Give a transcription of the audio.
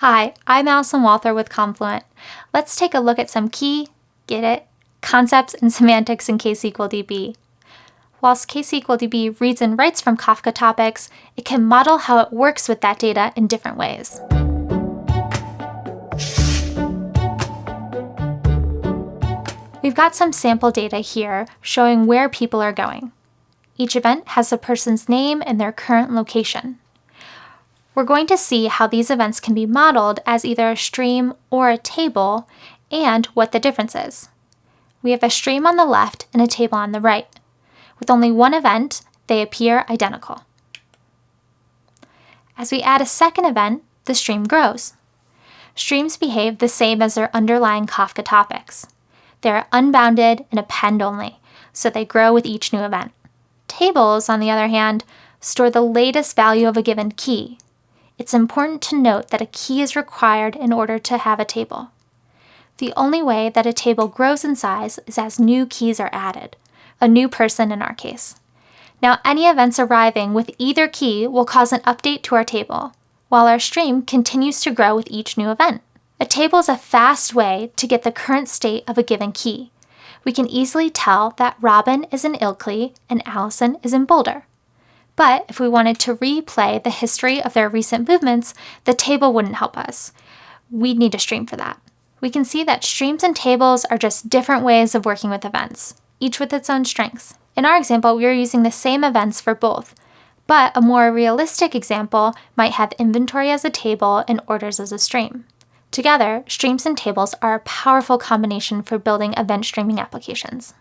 Hi, I'm Allison Walther with Confluent. Let's take a look at some key, get it, concepts and semantics in ksqlDB. Whilst ksqlDB reads and writes from Kafka topics, it can model how it works with that data in different ways. We've got some sample data here showing where people are going. Each event has a person's name and their current location. We're going to see how these events can be modeled as either a stream or a table, and what the difference is. We have a stream on the left and a table on the right. With only one event, they appear identical. As we add a second event, the stream grows. Streams behave the same as their underlying Kafka topics. They are unbounded and append only, so they grow with each new event. Tables, on the other hand, store the latest value of a given key. It's important to note that a key is required in order to have a table. The only way that a table grows in size is as new keys are added, a new person in our case. Now, any events arriving with either key will cause an update to our table, while our stream continues to grow with each new event. A table is a fast way to get the current state of a given key. We can easily tell that Robin is in Ilkley and Allison is in Boulder. But if we wanted to replay the history of their recent movements, the table wouldn't help us. We'd need a stream for that. We can see that streams and tables are just different ways of working with events, each with its own strengths. In our example, we are using the same events for both, but a more realistic example might have inventory as a table and orders as a stream. Together, streams and tables are a powerful combination for building event streaming applications.